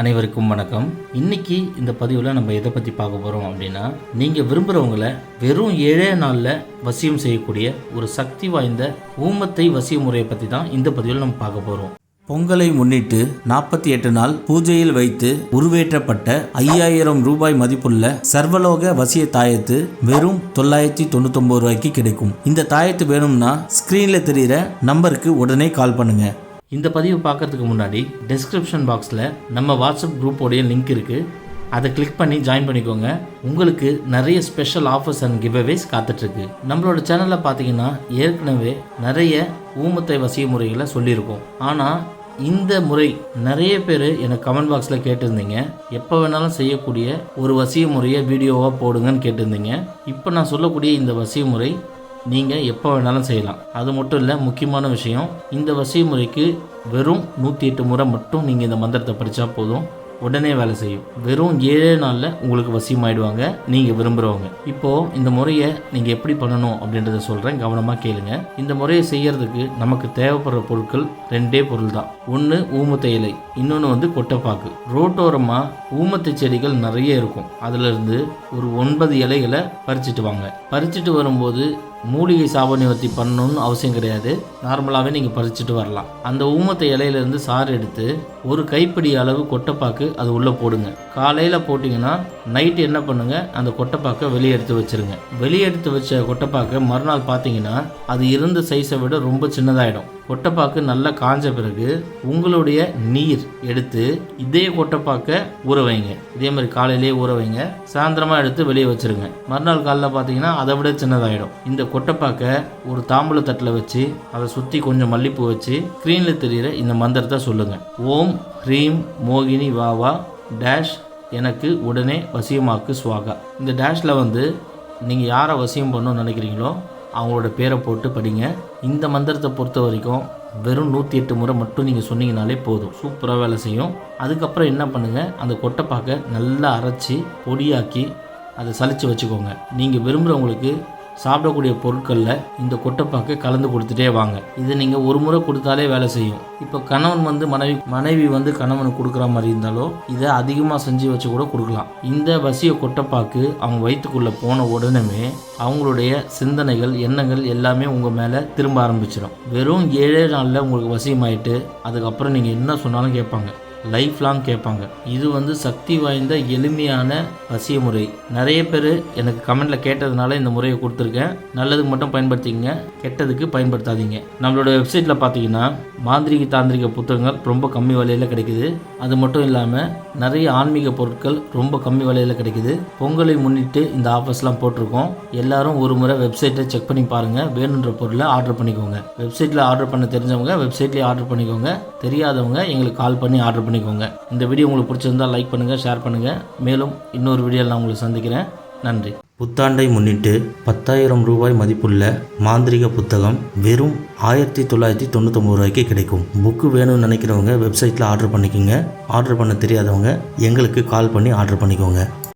அனைவருக்கும் வணக்கம். இன்னைக்கு இந்த பதிவில் நம்ம எதை பற்றி பார்க்க போகிறோம் அப்படின்னா, நீங்கள் விரும்புகிறவங்கள வெறும் 7 நாளில் வசியம் செய்யக்கூடிய ஒரு சக்தி வாய்ந்த ஊமத்தை வசிய முறையை பற்றி தான் இந்த பதிவில் நம்ம பார்க்க போகிறோம். பொங்கலை முன்னிட்டு 48 நாள் பூஜையில் வைத்து உருவேற்றப்பட்ட 5000 ரூபாய் மதிப்புள்ள சர்வலோக வசிய தாயத்து வெறும் 999 ரூபாய்க்கு கிடைக்கும். இந்த தாயத்து வேணும்னா ஸ்க்ரீனில் தெரிகிற நம்பருக்கு உடனே கால் பண்ணுங்க. இந்த பதிவு பார்க்கறதுக்கு முன்னாடி டிஸ்கிரிப்ஷன் பாக்ஸில் நம்ம வாட்ஸ்அப் குரூப்போடைய லிங்க் இருக்குது. அதை கிளிக் பண்ணி ஜாயின் பண்ணிக்கோங்க. உங்களுக்கு நிறைய ஸ்பெஷல் ஆஃபர்ஸ் அண்ட் கிவ்அவேஸ் காத்துட்ருக்கு. நம்மளோட சேனலில் பார்த்தீங்கன்னா ஏற்கனவே நிறைய ஊமத்தை வசிய முறைகளை சொல்லியிருக்கோம். ஆனால் இந்த முறை நிறைய பேர் எனக்கு கமெண்ட் பாக்ஸில் கேட்டிருந்தீங்க, எப்போ வேணாலும் செய்யக்கூடிய ஒரு வசிய முறையை வீடியோவாக போடுங்கன்னு கேட்டிருந்தீங்க. இப்போ நான் சொல்லக்கூடிய இந்த வசிய முறை நீங்கள் எப்போ வேணாலும் செய்யலாம். அது மட்டும் இல்லை, முக்கியமான விஷயம், இந்த வசிய முறைக்கு வெறும் 108 முறை மட்டும் நீங்கள் இந்த மந்திரத்தை படித்தா போதும், உடனே வேலை செய்யும். வெறும் 7 நாளில் உங்களுக்கு வசியம் ஆயிடுவாங்க நீங்கள் விரும்புகிறவங்க. இப்போது இந்த முறையை நீங்கள் எப்படி பண்ணணும் அப்படின்றத சொல்கிறேன், கவனமாக கேளுங்க. இந்த முறையை செய்யறதுக்கு நமக்கு தேவைப்படுற பொருட்கள் 2 பொருள் தான். ஒன்று ஊமத்தை இலை, இன்னொன்று கொட்டைப்பாக்கு. ரோட்டோரமாக ஊமத்தை செடிகள் நிறைய இருக்கும். அதிலிருந்து ஒரு 9 இலைகளை பறிச்சுட்டு வாங்க. பறிச்சுட்டு வரும்போது மூலிகை சாப நிவர்த்தி பண்ணணும்னு அவசியம் கிடையாது. நார்மலாகவே நீங்கள் பறிச்சுட்டு வரலாம். அந்த ஊமத்தை இலையிலேருந்து சாறு எடுத்து ஒரு கைப்பிடி அளவு கொட்டைப்பாக்கு அது உள்ளே போடுங்க. காலையில் போட்டிங்கன்னா நைட்டு என்ன பண்ணுங்கள், அந்த கொட்டைப்பாக்கை வெளியே எடுத்து வச்சுருங்க. வெளியே எடுத்து வச்ச கொட்டைப்பாக்கை மறுநாள் பார்த்தீங்கன்னா அது இருந்த சைஸை விட ரொம்ப சின்னதாகிடும். கொட்டைப்பாக்கு நல்லா காஞ்ச பிறகு உங்களுடைய நீர் எடுத்து இதே கொட்டைப்பாக்கை ஊற வைங்க. இதே மாதிரி காலையிலேயே ஊற வைங்க. சாயந்தரமாக எடுத்து வெளியே வச்சுருங்க. மறுநாள் காலையில் பார்த்தீங்கன்னா அதை விட சின்னதாகிடும். இந்த கொட்டைப்பாக்கை ஒரு தாம்பூல தட்டில் வச்சு அதை சுற்றி கொஞ்சம் மல்லிப்பூ வச்சு ஸ்க்ரீனில் தெரிகிற இந்த மந்திரத்தை சொல்லுங்கள். ஓம் ஹ்ரீம் மோகினி வாவா டேஷ் எனக்கு உடனே வசியமாக்கு ஸ்வாகா. இந்த டேஷில் நீங்கள் யாரை வசியம் பண்ணணும்னு நினைக்கிறீங்களோ அவங்களோட பேரை போட்டு படிங்க. இந்த மந்திரத்தை பொறுத்த வரைக்கும் வெறும் 108 முறை மட்டும் நீங்கள் சொன்னீங்கனாலே போதும், சூப்பராக வேலை செய்யும். அதுக்கப்புறம் என்ன பண்ணுங்கள், அந்த கொட்டைப்பாக்கை நல்லா அரைச்சி பொடியாக்கி அதை சலித்து வச்சுக்கோங்க. நீங்கள் விரும்புகிறவங்களுக்கு சாப்பிடக்கூடிய பொருட்களில் இந்த கொட்டைப்பாக்கை கலந்து கொடுத்துட்டே வாங்க. இதை நீங்கள் ஒரு முறை கொடுத்தாலே வேலை செய்யும். இப்போ கணவன் மனைவி கணவனுக்கு கொடுக்குற மாதிரி இருந்தாலோ இதை அதிகமாக செஞ்சு வச்சு கூட கொடுக்கலாம். இந்த வசிய கொட்டைப்பாக்கு அவங்க வயிற்றுக்குள்ளே போன உடனே அவங்களுடைய சிந்தனைகள் எண்ணங்கள் எல்லாமே உங்கள் மேலே திரும்ப ஆரம்பிச்சிடும். வெறும் 7 நாளில் உங்களுக்கு வசியமாயிட்டு அதுக்கப்புறம் நீங்கள் என்ன சொன்னாலும் கேட்பாங்க, லைஃப் லாங் கேட்பாங்க. இது சக்தி வாய்ந்த எளிமையான வசிய முறை. நிறைய பேர் எனக்கு கமெண்டில் கேட்டதுனால இந்த முறையை கொடுத்துருக்கேன். நல்லதுக்கு மட்டும் பயன்படுத்திங்க, கெட்டதுக்கு பயன்படுத்தாதீங்க. நம்மளோட வெப்சைட்டில் பார்த்தீங்கன்னா மாந்திரிக தாந்திரிக புத்தகங்கள் ரொம்ப கம்மி விலையில் கிடைக்குது. அது மட்டும் இல்லாமல் நிறைய ஆன்மீக பொருட்கள் ரொம்ப கம்மி விலையில் கிடைக்குது. பொங்கலை முன்னிட்டு இந்த ஆஃபர்ஸ்லாம் போட்டிருக்கோம். எல்லாரும் ஒரு முறை வெப்சைட்டை செக் பண்ணி பாருங்கள். வேணுன்ற பொருளை ஆர்டர் பண்ணிக்கோங்க. வெப்சைட்டில் ஆர்டர் பண்ண தெரிஞ்சவங்க வெப்சைட்லேயே ஆர்டர் பண்ணிக்கோங்க. தெரியாதவங்க எங்களுக்கு கால் பண்ணி ஆர்டர் பண்ணிக்கோங்க. இந்த வீடியோ உங்களுக்கு பிடிச்சிருந்தால் லைக் பண்ணுங்கள், ஷேர் பண்ணுங்கள். மேலும் இன்னொரு வீடியோவில் நான் உங்களை சந்திக்கிறேன். நன்றி. புத்தாண்டை முன்னிட்டு 10,000 ரூபாய் மதிப்புள்ள மாந்திரிக புத்தகம் வெறும் 1999 ரூபாய்க்கு கிடைக்கும். புக்கு வேணும்னு நினைக்கிறவங்க வெப்சைட்டில் ஆர்டர் பண்ணிக்கோங்க. ஆர்டர் பண்ண தெரியாதவங்க எங்களுக்கு கால் பண்ணி ஆர்டர் பண்ணிக்கோங்க.